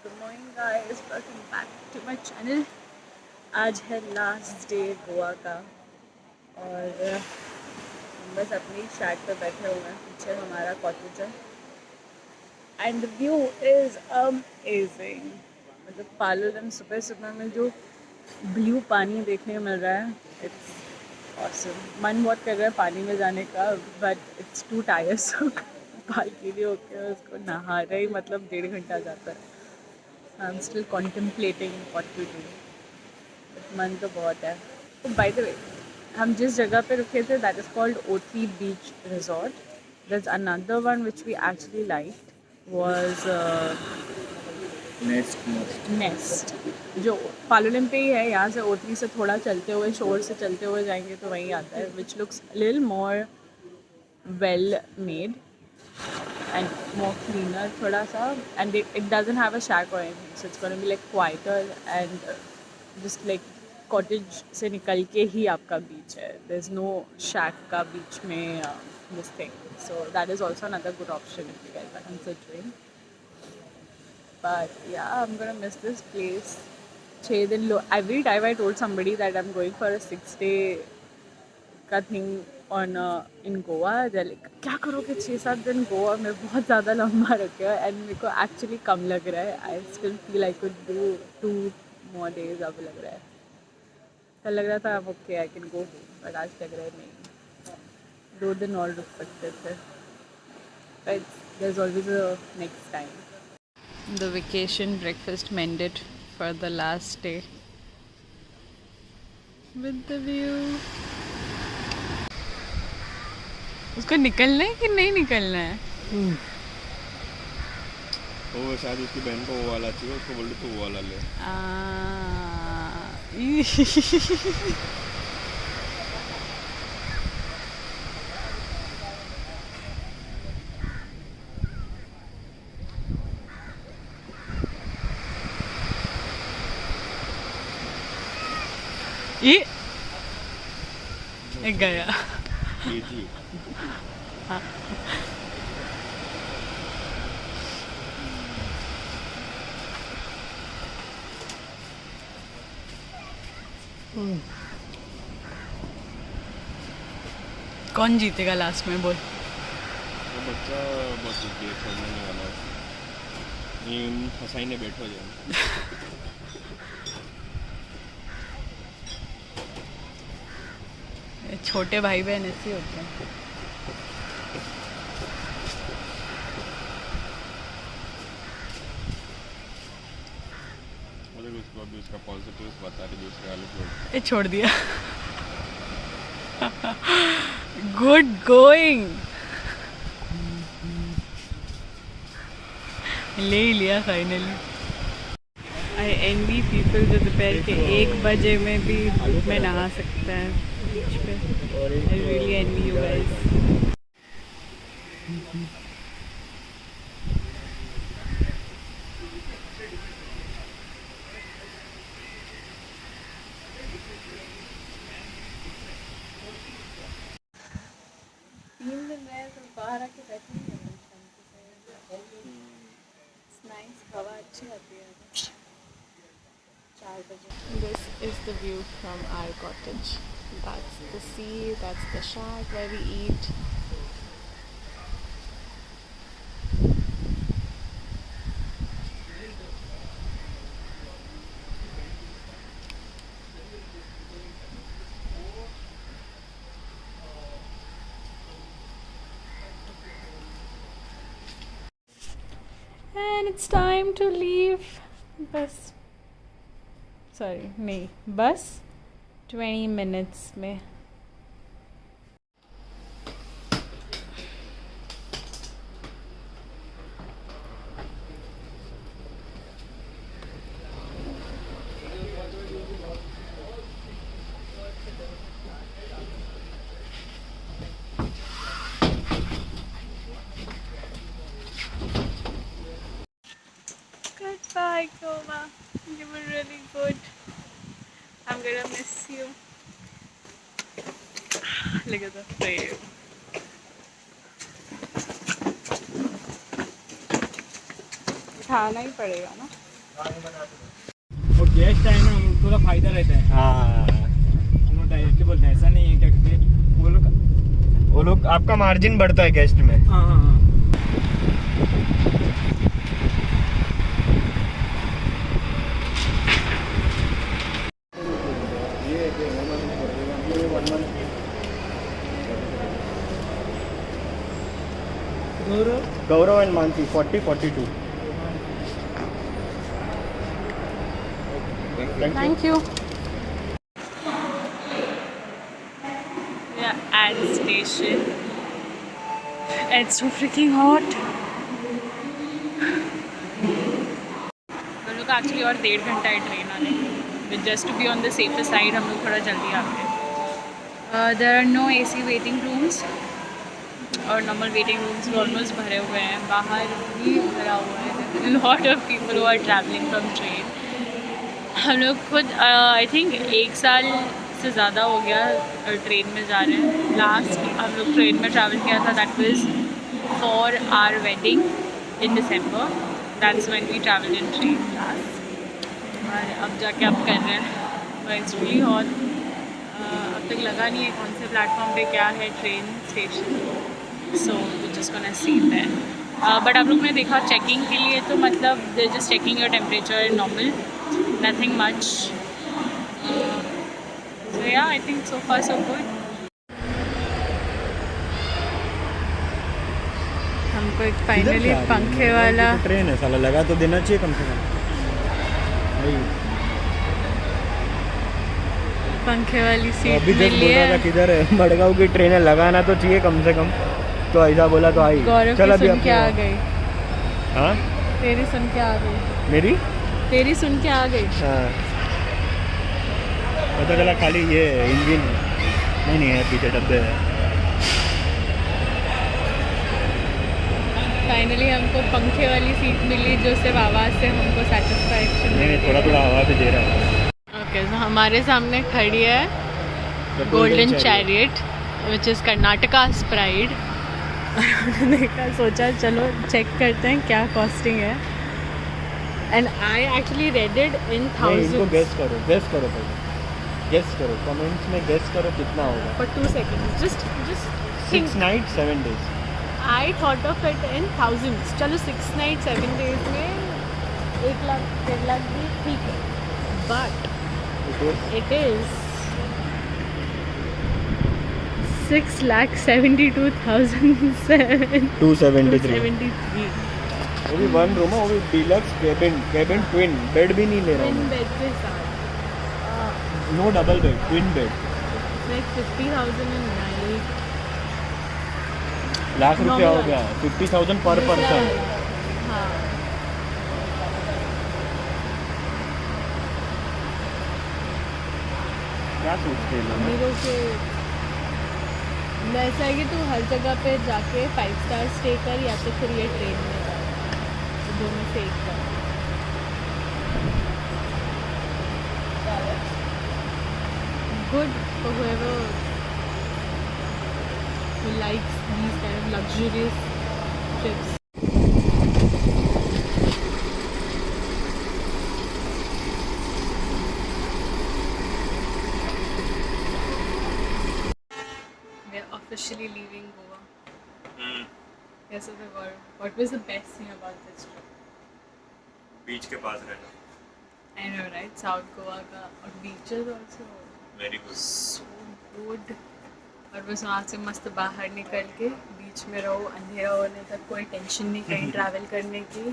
Good morning guys, welcome back to my channel. आज है last day Goa का और हम बस अपनी शैक पे बैठे हुए हैं। पीछे हमारा कॉटेज है and the view is amazing. मतलब पालोलम सुबह सुबह में जो ब्लू पानी देखने को मिल रहा है, इट्स ऑसम। मन बहुत कर रहा है पानी में जाने का, बट इट्स टू टायर्सम। बाल्टी में होकर उसको नहाना ही मतलब 1.5 घंटा जाता है। I'm still contemplating what to do. मन तो बहुत है। तो बाय द वे, हम जिस जगह पे रुके थे that is called O3 beach resort. There's another one which we actually liked was nest, जो पालोलिम पे ही है। यहाँ से O3 से थोड़ा चलते हुए, शोर से चलते हुए जाएंगे तो वहीं आता है, which looks little more well made and more cleaner thoda sa, and it doesn't have a shack or anything, so it's going to be like quieter and just like cottage se nikal ke hi aapka beach hai. There's no shack ka beach mein this thing, so that is also another good option if you guys are considering. But yeah, I'm gonna miss this place. 6 दिन every time I told somebody that I'm going for a 6-day का thing on in Goa, they like क्या करोगे 6-7 दिन गोवा में, बहुत ज़्यादा लंबा रखे हो। एंड मेरे को एक्चुअली कम लग रहा है। I still feel I could do 2 more days। अब लग रहा है, कल लग रहा था अब okay I can go, but आज लग रहा है नहीं, 2 दिन और रुक सकते थे। But there is always a next time. The vacation breakfast mended for the last day with the view. उसको निकलना है कि नहीं निकलना है? वो शायद उसकी बहन को वो वाला चाहिए, उसको बोल तो वो वाला ले। ये गया। ये थी। हाँ। कौन जीतेगा लास्ट में बोल? वो बच्चा बहुत गेट छोड़ने नहीं वाला है। ये फसाई ने बैठो जाए। छोटे भाई बहन ऐसे होते हैं। मतलब उसको अभी उसका पॉजिटिव बता रही, दूसरे वाले को ये छोड़ दिया। Good going. ले ही लिया फाइनली। आई एनवी पीपल जो दोपहर के 1 बजे में भी धूप में नहा सकते हैं बीच पे। I really envy you guys. बाहर आके बैठे नाइस, हवा अच्छी आती है 4 बजे। This is the view from our cottage. That's the sea, that's the shack where we eat. And it's time to leave. बस सॉरी नहीं, बस 20 minutes में। Goodbye, Goma. You were really good. I'm gonna miss you. Look at the frame. उठाना ही पड़ेगा ना। वो guest है ना, थोड़ा फायदा रहता है। हाँ, उन्होंने डायरेक्टली बोलते हैं, ऐसा नहीं है क्या कहते वो लोग आपका मार्जिन बढ़ता है गेस्ट में। हाँ हाँ हाँ। गौरव and Mansi 40-42। Thank you. Yeah, at the station. It's so freaking hot. हम लोग एक्चुअली और 1.5 घंटा है ट्रेन आने में, just to be on the safer side हम लोग थोड़ा जल्दी आते हैं। There are no AC waiting rooms और नॉर्मल वेटिंग रूम्स ऑलमोस्ट भरे हुए हैं, बाहर भी भरा हुआ है। Lot of people who are travelling from train. हम लोग खुद आई थिंक 1 साल से ज़्यादा हो गया ट्रेन में जा रहे हैं। लास्ट हम लोग ट्रेन में ट्रैवल किया था, that was for our wedding in December। That's when we travel in train last. और अब जाके अब कर रहे हैं, इट्स रियली हॉट। अब तक लगा नहीं है कौन से प्लेटफॉर्म पे क्या है train station, so we just gonna see that. But आप लोग ने देखा चेकिंग के लिए, तो मतलब they just checking your temperature normal, nothing much. So yeah, I think so far so good. हमको एक फाइनली पंखे वाला ट्रेन है, साला लगा तो देना चाहिए कम से कम। पंखे वाली सीट अभी जस्ट मिली बोल रहा था है। किधर है, मड़गांव की ट्रेन है, लगाना तो चाहिए कम से कम। तो ऐसा बोला तो आई। गौरव चल की अभी सुन के आ अपने- गई, हाँ, तेरी सुन के आ गई, मेरी तेरी सुन के आ गई। हाँ, पता चला खाली ये इंजन नहीं है, पीछे डब्बे है। फाइनली हमको पंखे वाली सीट मिली, जो सिर्फ आवाज़ से हमको सेटिस्फैक्शन। नहीं, थोड़ा थोड़ा हवा भी दे रहा है। ओके, तो हमारे सामने खड़ी है golden chariot, which is Karnataka's pride. उन्होंने देखा, सोचा चलो चेक करते हैं क्या कॉस्टिंग है। And I actually read it in नहीं, इनको 1000 गेस करो पहले, गेस करो कमेंट्स में, गेस करो कितना होगा। for 2 seconds. Just 6 think. nights 7 days। I thought of it in thousands. चलो 6 nights 7 days में 1 लाख 1.5 लाख भी ठीक है, but it is 6,72,273। 273। वो भी 1 रूम है, वो भी डीलक्स केबिन ट्विन बेड भी नहीं ले रहा ट्विन हूँ, बेड के साथ no double bed, twin bed. like 50,000 in night। Lakh रुपया हो Normal गया, 50,000 पर पर्सन। हाँ, क्या सोचते हैं लोग? अमीरों के ऐसा है कि तू हर जगह पे जाके 5 स्टार स्टे कर, या तो फिर ये ट्रेन में जा, तो दोनों से एक कर। Good for whoever who likes these kind of luxurious trips. We are officially leaving Goa. Yes, sir. What was the best thing about this trip? बीच के पास रहना, I know, right? South Goa का, और beaches also very good. so good. और बस वहाँ से मस्त बाहर निकल के बीच में रहो, अंधेरा होने तक कोई टेंशन नहीं कहीं ट्रैवल करने की,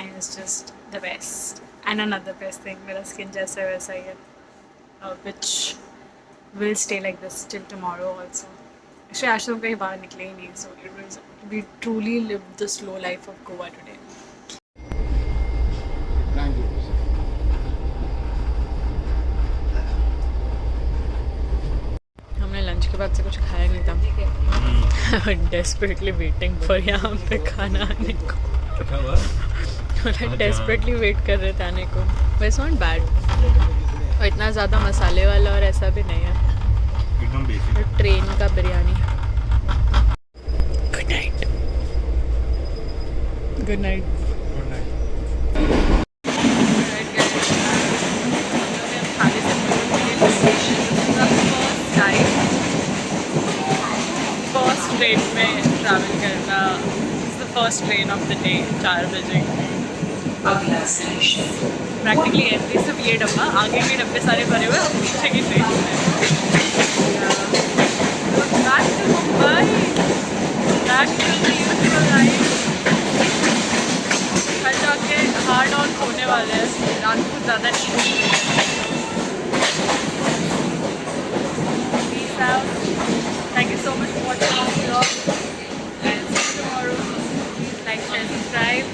and it's just the best. And another best thing, मेरा skin जैसा वैसा ही है, which will stay like this till tomorrow also. Actually, आज तो हम कहीं बाहर निकले ही नहीं, so we truly lived the slow life of Goa today. हमने लंच के बाद से कुछ खाया नहीं था। डेस्परेटली वेटिंग फॉर यहाँ पे खाना आने को। क्या हुआ? डेस्परेटली वेट कर रहे थे आने को। वैसे नॉट बैड, और इतना ज़्यादा मसाले वाला और ऐसा भी नहीं है, एकदम बेसिक। ट्रेन का biryani. Good night. Good night. First train of the day 4 बजे। अगला स्टेशन प्रैक्टिकली एवरी सिर्फ ये डब्बा, आगे के डब्बे सारे भरे हुए, हम पीछे की ट्रेन में। Back to Mumbai, back to beautiful life. कल जाके हार्ड ऑन होने वाले हैं, रात को ज़्यादा नहीं। Peace out. Thank you so much for watching this vlog and see you tomorrow. Please like, share, subscribe.